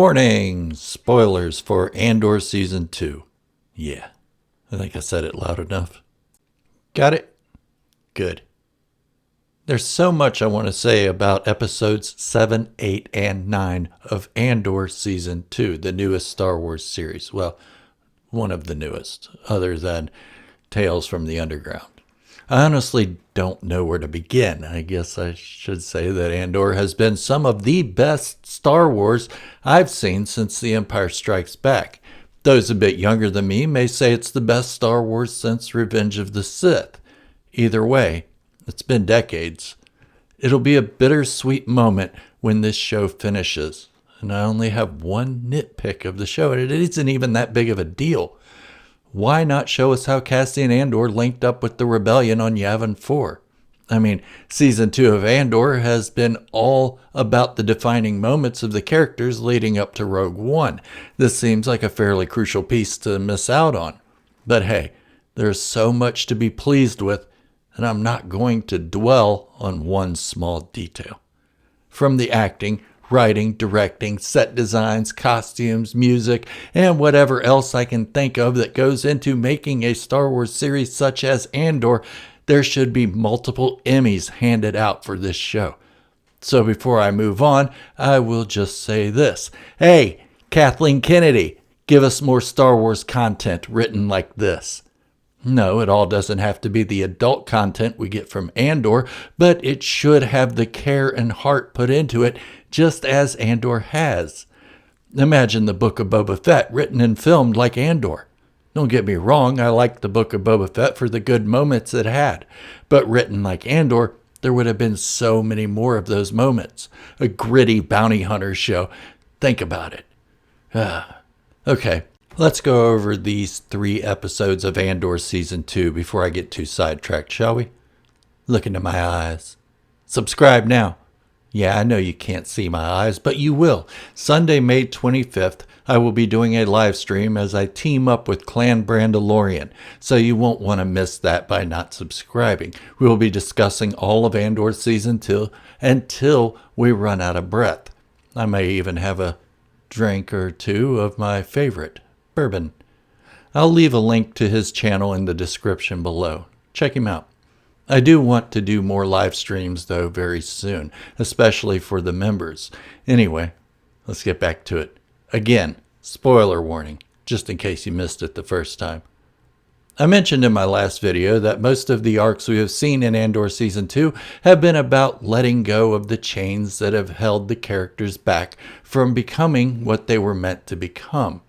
Warning! Spoilers for Andor Season 2. Yeah, I think I said it loud enough. Got it? Good. There's so much I want to say about episodes 7, 8, and 9 of Andor Season 2, the newest Star Wars series. Well, one of the newest, other than Tales from the Underground. I honestly don't know where to begin. I guess I should say that Andor has been some of the best Star Wars I've seen since The Empire Strikes Back. Those a bit younger than me may say it's the best Star Wars since Revenge of the Sith. Either way, it's been decades. It'll be a bittersweet moment when this show finishes. And I only have one nitpick of the show, and it isn't even that big of a deal. Why not show us how Cassian Andor linked up with the rebellion on Yavin 4? I mean, Season 2 of Andor has been all about the defining moments of the characters leading up to Rogue One. This seems like a fairly crucial piece to miss out on. But hey, there's so much to be pleased with, and I'm not going to dwell on one small detail. From the acting, writing, directing, set designs, costumes, music, and whatever else I can think of that goes into making a Star Wars series such as Andor, there should be multiple Emmys handed out for this show. So before I move on, I will just say this. Hey, Kathleen Kennedy, give us more Star Wars content written like this. No, it all doesn't have to be the adult content we get from Andor, but it should have the care and heart put into it, just as Andor has. Imagine the Book of Boba Fett written and filmed like Andor. Don't get me wrong, I liked the Book of Boba Fett for the good moments it had, but written like Andor, there would have been so many more of those moments. A gritty bounty hunter show. Think about it. Okay. Let's go over these 3 episodes of Andor Season 2 before I get too sidetracked, shall we? Look into my eyes. Subscribe now. Yeah, I know you can't see my eyes, but you will. Sunday, May 25th, I will be doing a live stream as I team up with Clan Brandalorian, so you won't want to miss that by not subscribing. We will be discussing all of Andor Season 2 until we run out of breath. I may even have a drink or two of my favorite bourbon. I'll leave a link to his channel in the description below. Check him out. I do want to do more live streams though very soon, especially for the members. Anyway, let's get back to it. Again, spoiler warning, just in case you missed it the first time. I mentioned in my last video that most of the arcs we have seen in Andor Season 2 have been about letting go of the chains that have held the characters back from becoming what they were meant to become.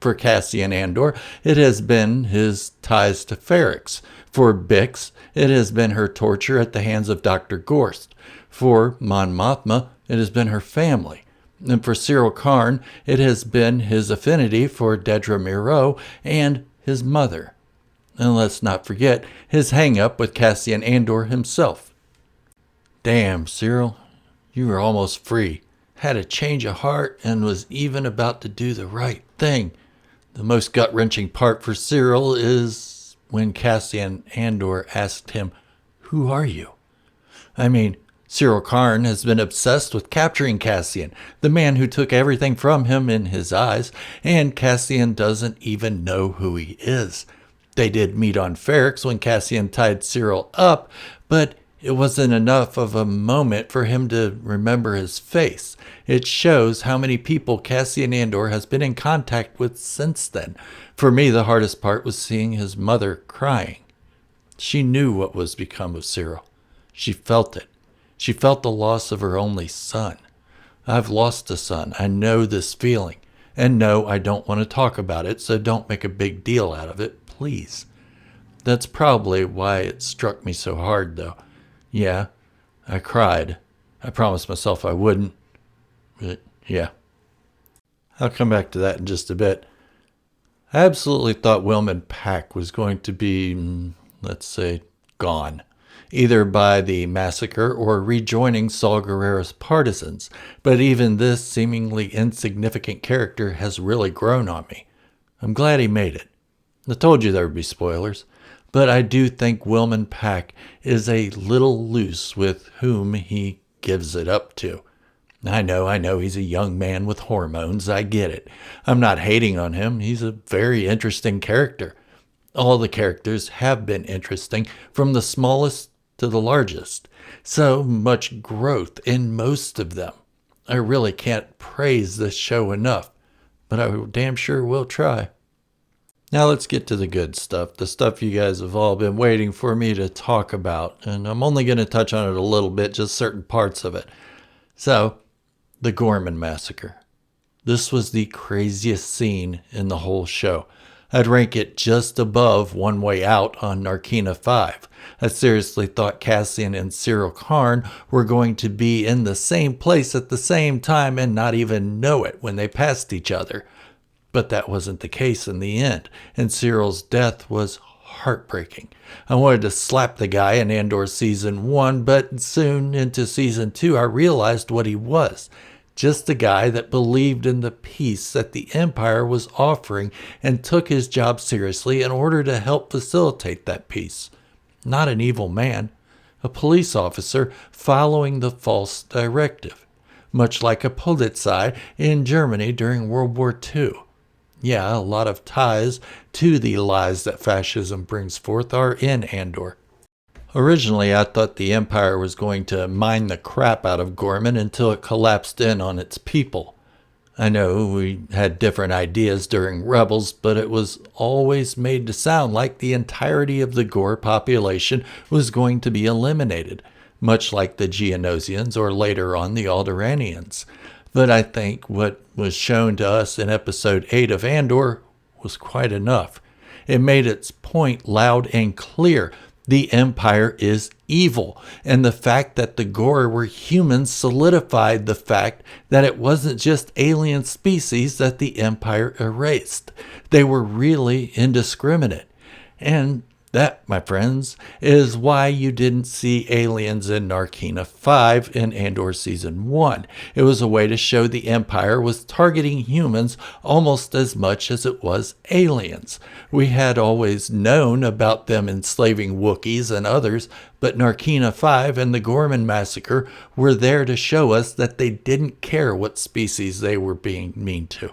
For Cassian Andor, it has been his ties to Ferrix. For Bix, it has been her torture at the hands of Dr. Gorst. For Mon Mothma, it has been her family. And for Cyril Karn, it has been his affinity for Dedra Meero and his mother. And let's not forget his hang-up with Cassian Andor himself. Damn, Cyril, you were almost free. Had a change of heart and was even about to do the right thing. The most gut-wrenching part for Cyril is when Cassian Andor asked him, "Who are you?" I mean, Cyril Karn has been obsessed with capturing Cassian, the man who took everything from him in his eyes, and Cassian doesn't even know who he is. They did meet on Ferrix when Cassian tied Cyril up, but it wasn't enough of a moment for him to remember his face. It shows how many people Cassian Andor has been in contact with since then. For me, the hardest part was seeing his mother crying. She knew what was become of Cyril. She felt it. She felt the loss of her only son. I've lost a son. I know this feeling. And no, I don't want to talk about it, so don't make a big deal out of it, please. That's probably why it struck me so hard, though. Yeah, I cried. I promised myself I wouldn't. But yeah. I'll come back to that in just a bit. I absolutely thought Wilman Pack was going to be, let's say, gone. Either by the massacre or rejoining Saw Gerrera's partisans. But even this seemingly insignificant character has really grown on me. I'm glad he made it. I told you there would be spoilers. But I do think Wilman Pack is a little loose with whom he gives it up to. I know, he's a young man with hormones. I get it. I'm not hating on him. He's a very interesting character. All the characters have been interesting, from the smallest to the largest. So much growth in most of them. I really can't praise this show enough, but I damn sure will try. Now let's get to the good stuff, the stuff you guys have all been waiting for me to talk about, and I'm only going to touch on it a little bit, just certain parts of it. So, the Gorman Massacre. This was the craziest scene in the whole show. I'd rank it just above One Way Out on Narkina 5. I seriously thought Cassian and Cyril Karn were going to be in the same place at the same time and not even know it when they passed each other. But that wasn't the case in the end, and Cyril's death was heartbreaking. I wanted to slap the guy in Andor Season 1, but soon into Season 2 I realized what he was. Just a guy that believed in the peace that the Empire was offering and took his job seriously in order to help facilitate that peace. Not an evil man, a police officer following the false directive, much like a Polizei in Germany during World War II. Yeah, a lot of ties to the lies that fascism brings forth are in Andor. Originally, I thought the Empire was going to mine the crap out of Gorman until it collapsed in on its people. I know we had different ideas during Rebels, but it was always made to sound like the entirety of the Gore population was going to be eliminated, much like the Geonosians or later on the Alderaanians. But I think what was shown to us in Episode 8 of Andor was quite enough. It made its point loud and clear. The Empire is evil, and the fact that the Gore were humans solidified the fact that it wasn't just alien species that the Empire erased. They were really indiscriminate. And that, my friends, is why you didn't see aliens in Narkina 5 in Andor Season 1. It was a way to show the Empire was targeting humans almost as much as it was aliens. We had always known about them enslaving Wookiees and others, but Narkina 5 and the Gorman Massacre were there to show us that they didn't care what species they were being mean to.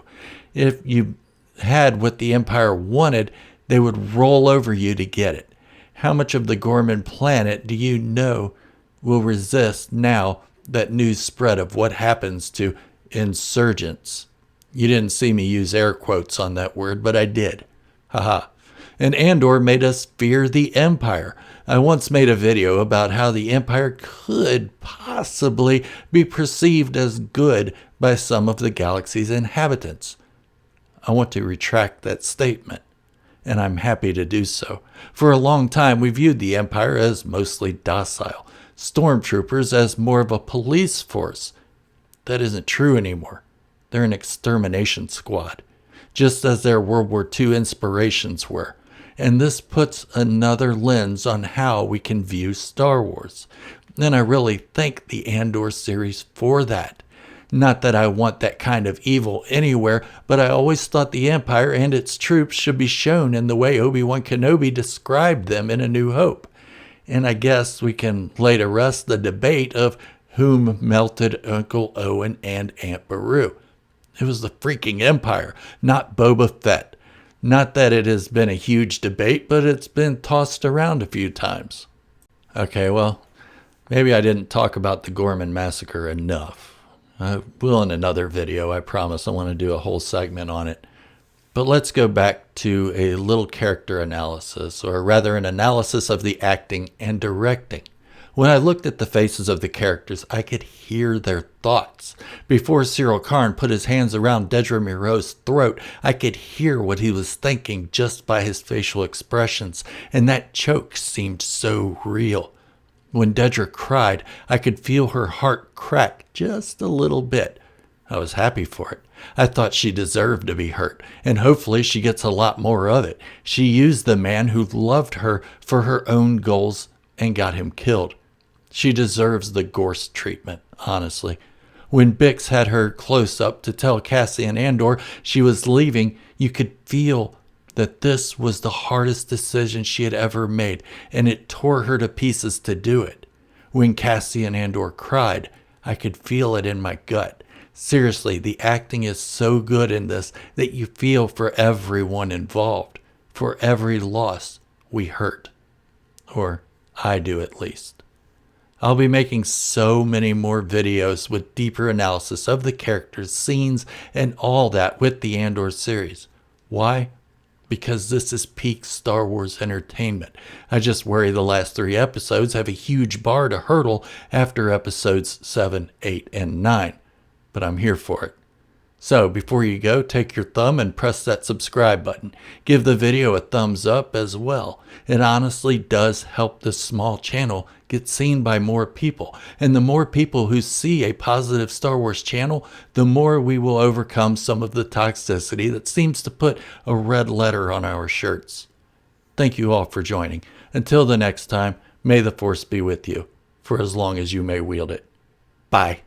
If you had what the Empire wanted, they would roll over you to get it. How much of the Gorman planet do you know will resist now that news spread of what happens to insurgents? You didn't see me use air quotes on that word, but I did. Haha. And Andor made us fear the Empire. I once made a video about how the Empire could possibly be perceived as good by some of the galaxy's inhabitants. I want to retract that statement, and I'm happy to do so. For a long time, we viewed the Empire as mostly docile, stormtroopers as more of a police force. That isn't true anymore. They're an extermination squad, just as their World War II inspirations were. And this puts another lens on how we can view Star Wars. And I really thank the Andor series for that. Not that I want that kind of evil anywhere, but I always thought the Empire and its troops should be shown in the way Obi-Wan Kenobi described them in A New Hope. And I guess we can lay to rest the debate of whom melted Uncle Owen and Aunt Beru. It was the freaking Empire, not Boba Fett. Not that it has been a huge debate, but it's been tossed around a few times. Okay, well, maybe I didn't talk about the Gorman Massacre enough. I will in another video, I promise. I want to do a whole segment on it. But let's go back to a little character analysis, or rather an analysis of the acting and directing. When I looked at the faces of the characters, I could hear their thoughts. Before Cyril Karn put his hands around Dedra Meero's throat, I could hear what he was thinking just by his facial expressions, and that choke seemed so real. When Dedra cried, I could feel her heart crack just a little bit. I was happy for it. I thought she deserved to be hurt, and hopefully she gets a lot more of it. She used the man who loved her for her own goals and got him killed. She deserves the Gorse treatment, honestly. When Bix had her close up to tell Cassian Andor she was leaving, you could feel that this was the hardest decision she had ever made, and it tore her to pieces to do it. When Cassian Andor cried, I could feel it in my gut. Seriously, the acting is so good in this that you feel for everyone involved. For every loss, we hurt. Or I do at least. I'll be making so many more videos with deeper analysis of the characters, scenes, and all that with the Andor series. Why? Because this is peak Star Wars entertainment. I just worry the last 3 episodes have a huge bar to hurdle after episodes 7, 8, and 9. But I'm here for it. So before you go, take your thumb and press that subscribe button. Give the video a thumbs up as well. It honestly does help this small channel get seen by more people. And the more people who see a positive Star Wars channel, the more we will overcome some of the toxicity that seems to put a red letter on our shirts. Thank you all for joining. Until the next time, may the Force be with you for as long as you may wield it. Bye.